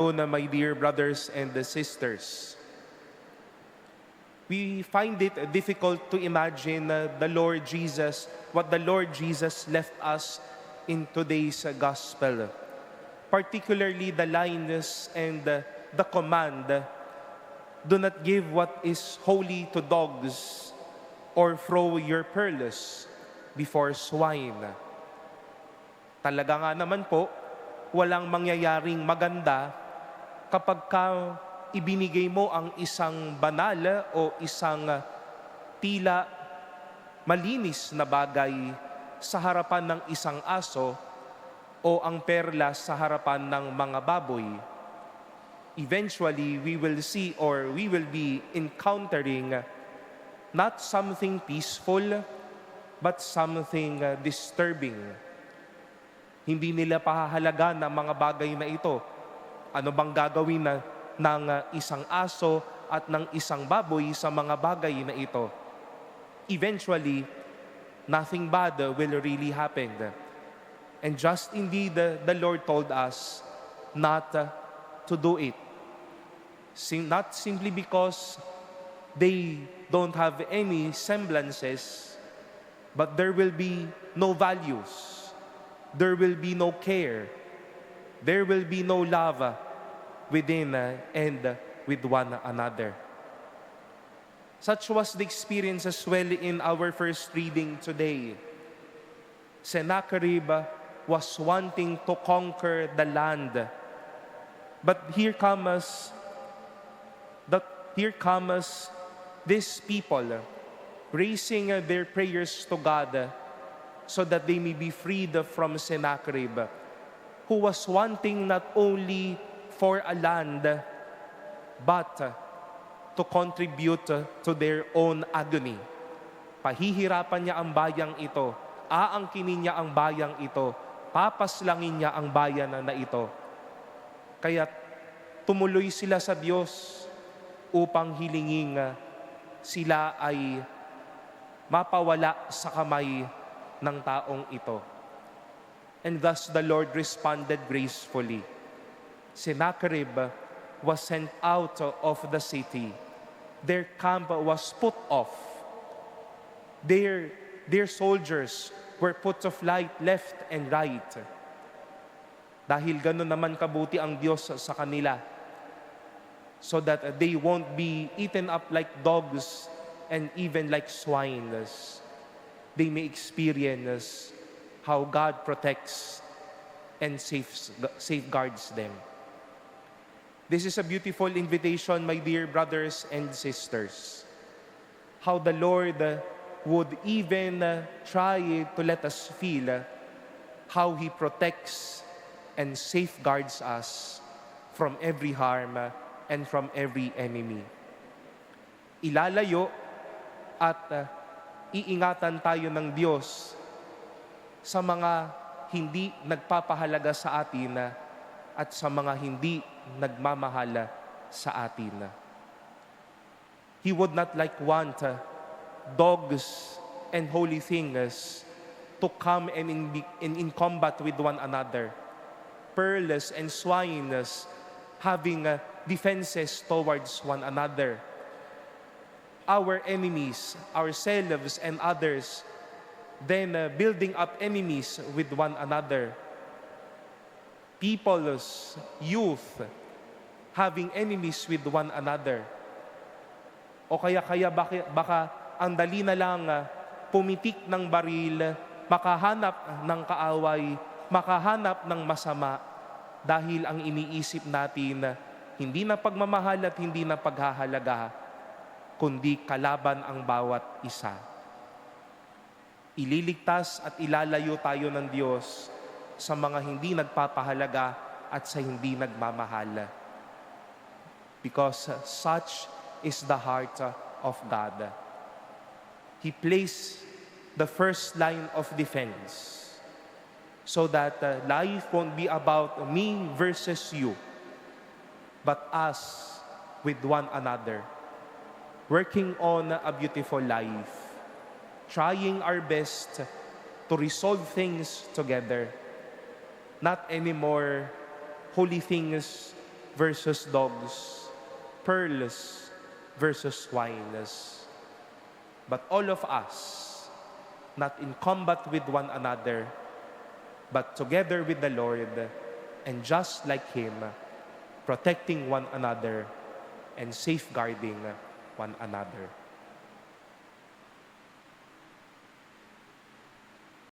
My dear brothers and sisters. We find it difficult to imagine what the Lord Jesus left us in today's gospel. Particularly the lines and the command, do not give what is holy to dogs or throw your pearls before swine. Talaga nga naman po, walang mangyayaring maganda kapag ibinigay mo ang isang banal o isang tila malinis na bagay sa harapan ng isang aso o ang perlas sa harapan ng mga baboy. Eventually, we will see or we will be encountering not something peaceful but something disturbing. Hindi nila pahahalaga ng mga bagay na ito. Ano bang gagawin ng isang aso at ng isang baboy sa mga bagay na ito? Eventually, nothing bad will really happen. And just indeed, the Lord told us not to do it. Not simply because they don't have any semblances, but there will be no values. There will be no care. There will be no love within and with one another. Such was the experience as well in our first reading today. Sennacherib was wanting to conquer the land. But here comes these people raising their prayers to God so that they may be freed from Sennacherib, who was wanting not only for a land, but to contribute to their own agony. Pahihirapan niya ang bayang ito, aangkinin niya ang bayang ito, papaslangin niya ang bayan na ito. Kaya tumuloy sila sa Diyos upang hilingin sila ay mapawala sa kamay ng taong ito. And thus the Lord responded gracefully. Sennacherib was sent out of the city. Their camp was put off. Their soldiers were put to flight left and right. Dahil gano'n naman kabuti ang Diyos sa kanila, so that they won't be eaten up like dogs and even like swine. They may experience how God protects and safeguards them. This is a beautiful invitation, my dear brothers and sisters. How the Lord would even try to let us feel how He protects and safeguards us from every harm and from every enemy. Ilalayo at iingatan tayo ng Diyos sa mga hindi nagpapahalaga sa atin at sa mga hindi nagmamahal sa atin. He would not want dogs and holy things to come and in combat with one another. Pearls and swines having defenses towards one another. Our enemies, ourselves and others, then building up enemies with one another. People's youth having enemies with one another. O kaya baka ang dali na lang pumitik ng baril, makahanap ng kaaway, makahanap ng masama dahil ang iniisip natin hindi na pagmamahal at hindi na paghahalaga, kundi kalaban ang bawat isa. Ililigtas at ilalayo tayo ng Diyos sa mga hindi nagpapahalaga at sa hindi nagmamahal. Because such is the heart of God. He placed the first line of defense so that life won't be about me versus you, but us with one another, working on a beautiful life, trying our best to resolve things together, not anymore holy things versus dogs, pearls versus swines. But all of us, not in combat with one another, but together with the Lord, and just like Him, protecting one another and safeguarding one another.